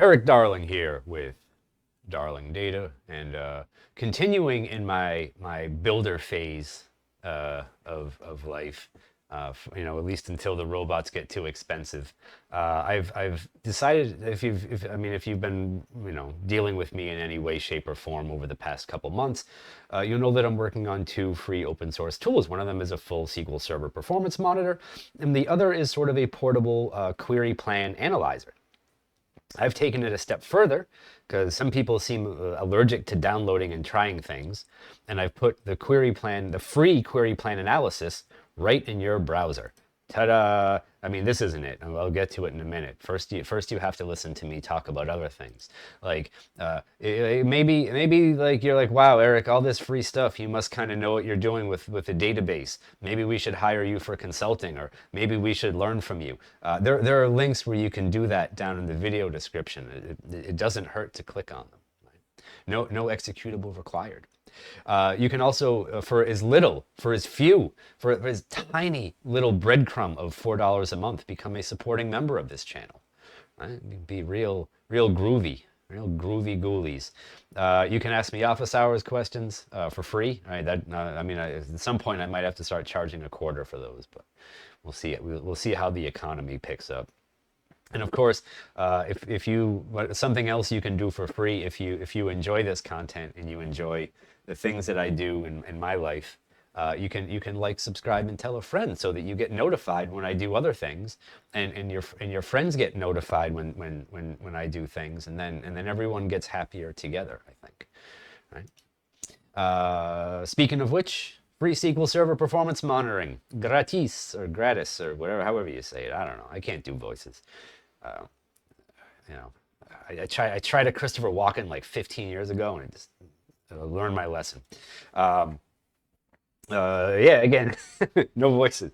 Erik Darling here with Darling Data, and continuing in my builder phase of life. At least until the robots get too expensive. I've decided, if you've been dealing with me in any way, shape, or form over the past couple months, you'll know that I'm working on two free open source tools. One of them is a full SQL Server performance monitor, and the other is sort of a portable query plan analyzer. I've taken it a step further because some people seem allergic to downloading and trying things, and I've put the free query plan analysis right in your browser. Ta-da! I mean, this isn't it. I'll get to it in a minute. First you have to listen to me talk about other things. Like, maybe like you're like, wow, Erik, all this free stuff. You must kind of know what you're doing with the database. Maybe we should hire you for consulting, or maybe we should learn from you. There are links where you can do that down in the video description. It doesn't hurt to click on them. Right? No executable required. You can also, for as tiny little breadcrumb of $4 a month, become a supporting member of this channel. Right? Be real groovy, real groovy ghoulies. You can ask me office hours questions for free. Right? At some point I might have to start charging $0.25 for those, but we'll see. We'll see how the economy picks up. And of course, something else you can do for free if you enjoy this content and you enjoy the things that I do in my life, you can like, subscribe, and tell a friend so that you get notified when I do other things, and your friends get notified when I do things, and then everyone gets happier together, I think. Right? Speaking of which, free SQL Server performance monitoring, gratis or whatever, however you say it. I don't know. I can't do voices. I tried a Christopher Walken like 15 years ago, and I learned my lesson. Again, no voices.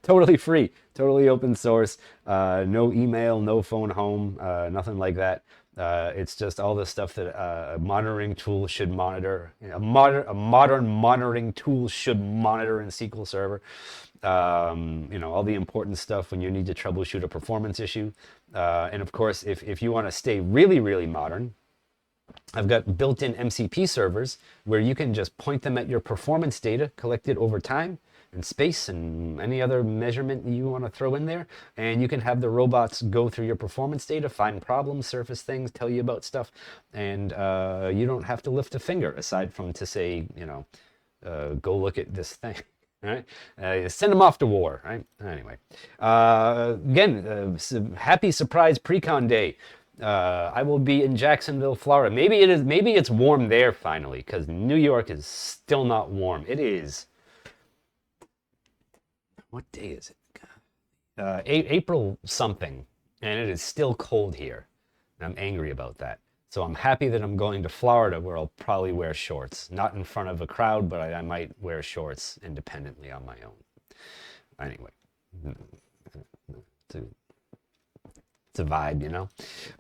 Totally free, totally open source. No email, no phone home, nothing like that. It's just all the stuff that a monitoring tool should monitor. A modern monitoring tool should monitor in SQL Server. All the important stuff when you need to troubleshoot a performance issue. And of course, if you want to stay really, really modern, I've got built-in MCP servers where you can just point them at your performance data collected over time and space and any other measurement you want to throw in there, and you can have the robots go through your performance data, find problems, surface things, tell you about stuff, and you don't have to lift a finger aside from to say, go look at this thing. Right? Send them off to war, right? Anyway, again, happy surprise pre-con day. I will be in Jacksonville, Florida. Maybe it's warm there finally, because New York is still not warm. It is, what day is it? April something, and it is still cold here. And I'm angry about that. So I'm happy that I'm going to Florida, where I'll probably wear shorts. Not in front of a crowd, but I might wear shorts independently on my own. Anyway, it's a vibe,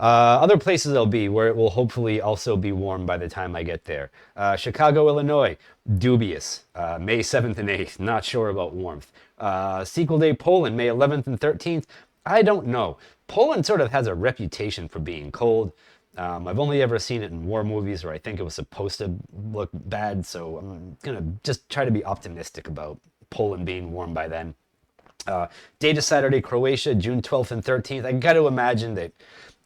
Other places I'll be where it will hopefully also be warm by the time I get there. Chicago, Illinois, dubious. May 7th and 8th, not sure about warmth. SQL Day, Poland, May 11th and 13th. I don't know. Poland sort of has a reputation for being cold. I've only ever seen it in war movies where I think it was supposed to look bad, so I'm going to just try to be optimistic about Poland being warm by then. Data Saturday, Croatia, June 12th and 13th. I got to imagine that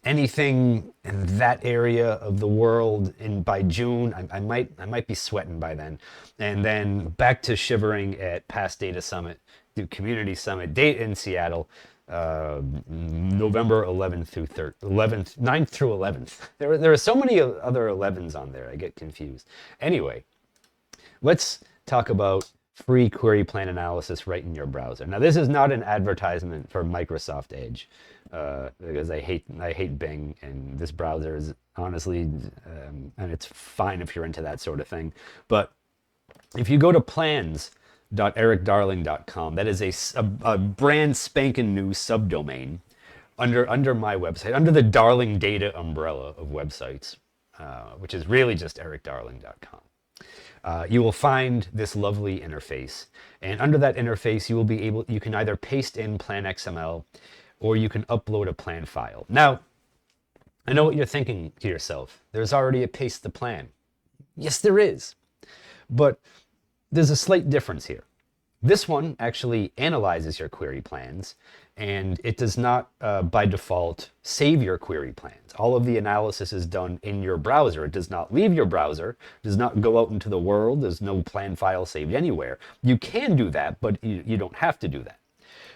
anything in that area of the world by June, I might be sweating by then. And then back to shivering at Past Data Summit, the Community Summit, date in Seattle. November 9th through 11th. There are so many other 11s on there, I get confused. Anyway, let's talk about free query plan analysis right in your browser. Now, this is not an advertisement for Microsoft Edge, because I hate Bing, and this browser is honestly, and it's fine if you're into that sort of thing. But if you go to plans.erikdarling.com, that is a brand spanking new subdomain under my website, under the Darling Data umbrella of websites, which is really just erikdarling.com. You will find this lovely interface, and under that interface you can either paste in plan XML or you can upload a plan file. Now, I know what you're thinking to yourself. There's already a paste the plan. Yes, there is. But there's a slight difference here. This one actually analyzes your query plans, and it does not, by default, save your query plans. All of the analysis is done in your browser. It does not leave your browser, does not go out into the world. There's no plan file saved anywhere. You can do that, but you don't have to do that.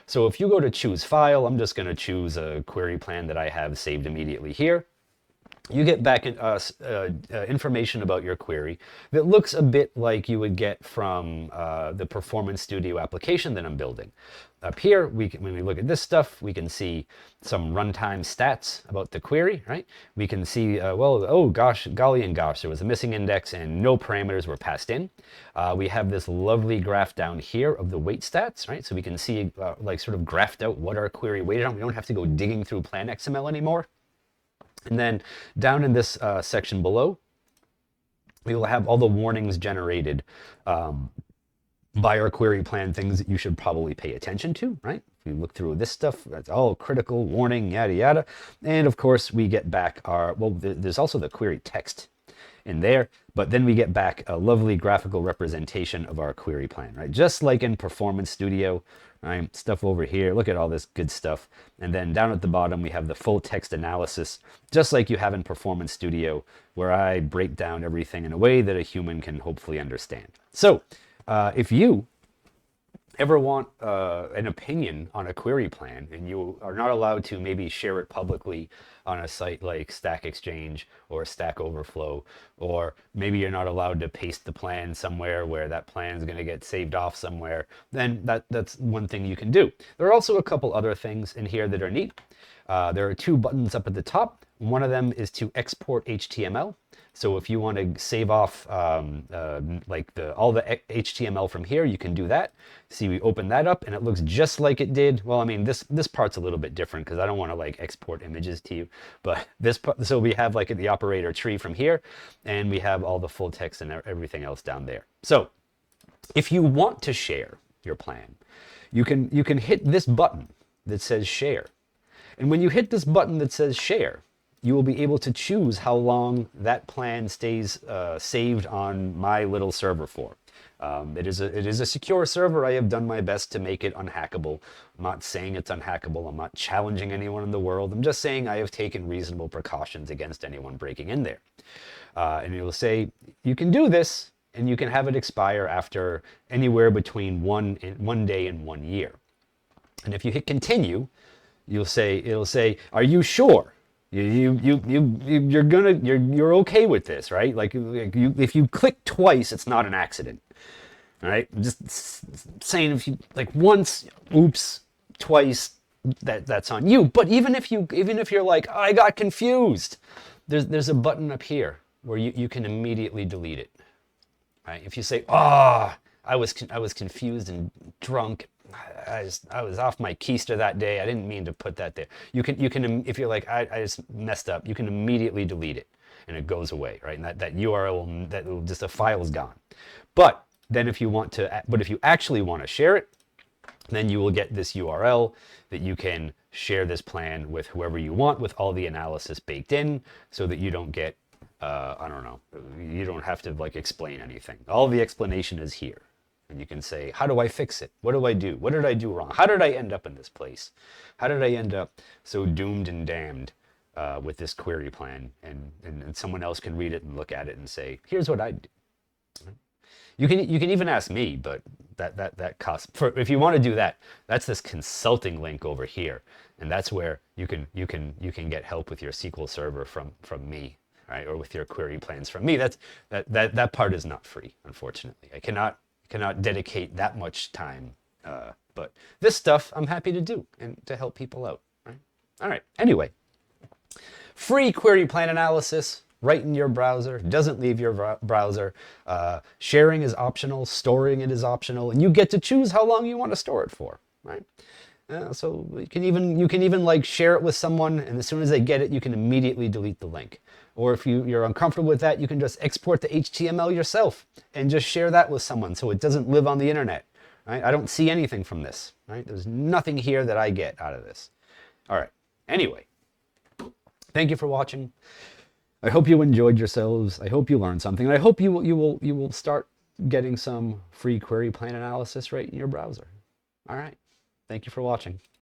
So if you go to choose file, I'm just going to choose a query plan that I have saved immediately here. You get back information about your query that looks a bit like you would get from the Performance Studio application that I'm building. Up here, when we look at this stuff, we can see some runtime stats about the query, right? We can see, well, oh gosh, golly and gosh, there was a missing index and no parameters were passed in. We have this lovely graph down here of the weight stats, right? So we can see, like, sort of graphed out what our query weighted on. We don't have to go digging through plan XML anymore. And then down in this section below, we will have all the warnings generated by our query plan, things that you should probably pay attention to, right? If you look through this stuff, that's all critical, warning, yada, yada. And of course, we get back our, well, there's also the query text in there, but then we get back a lovely graphical representation of our query plan, right? Just like in Performance Studio, right? Stuff over here, look at all this good stuff. And then down at the bottom, we have the full text analysis, just like you have in Performance Studio, where I break down everything in a way that a human can hopefully understand. So if you ever want an opinion on a query plan and you are not allowed to maybe share it publicly on a site like Stack Exchange or Stack Overflow, or maybe you're not allowed to paste the plan somewhere where that plan is going to get saved off somewhere, then that's one thing you can do. There are also a couple other things in here that are neat. There are two buttons up at the top. One of them is to export HTML. So if you want to save off like all the HTML from here, you can do that. See, we open that up and it looks just like it did. Well, I mean, this part's a little bit different because I don't want to like export images to you. But this part, so we have like the operator tree from here, and we have all the full text and everything else down there. So if you want to share your plan, you can hit this button that says share. And when you hit this button that says share, you will be able to choose how long that plan stays saved on my little server for. It is a secure server. I have done my best to make it unhackable. I'm not saying it's unhackable. I'm not challenging anyone in the world. I'm just saying I have taken reasonable precautions against anyone breaking in there. And it will say, you can do this, and you can have it expire after anywhere between 1 day and 1 year. And if you hit continue, it'll say, are you sure? You're okay with this, right? Like if you click twice, it's not an accident, right? I'm just saying, if you like once, oops, twice, that's on you. But even if you're like, oh, I got confused, there's a button up here where you can immediately delete it, right? If you say, oh, I was confused and drunk. I was off my keister that day. I didn't mean to put that there. You can if you're like, I just messed up, you can immediately delete it and it goes away, right? And that URL, the file is gone. But then if you actually want to share it, then you will get this URL that you can share this plan with whoever you want with all the analysis baked in, so that you don't get, I don't know, you don't have to like explain anything. All the explanation is here. And you can say, how do I fix it? What do I do? What did I do wrong? How did I end up in this place? How did I end up so doomed and damned with this query plan? And someone else can read it and look at it and say, here's what I do. You can even ask me, but that costs. If you want to do that, that's this consulting link over here, and that's where you can get help with your SQL Server from me, right? Or with your query plans from me. That part is not free, unfortunately. I cannot dedicate that much time, but this stuff I'm happy to do and to help people out, right? All right, anyway, free query plan analysis right in your browser, doesn't leave your browser. Sharing is optional, storing it is optional, and you get to choose how long you want to store it for, right? So you can even like share it with someone, and as soon as they get it, you can immediately delete the link. Or if you're uncomfortable with that, you can just export the HTML yourself and just share that with someone so it doesn't live on the internet, right? I don't see anything from this, right? There's nothing here that I get out of this. All right, anyway, Thank you for watching. I hope you enjoyed yourselves. I hope you learned something. I hope you will start getting some free query plan analysis right in your browser. All right. Thank you for watching.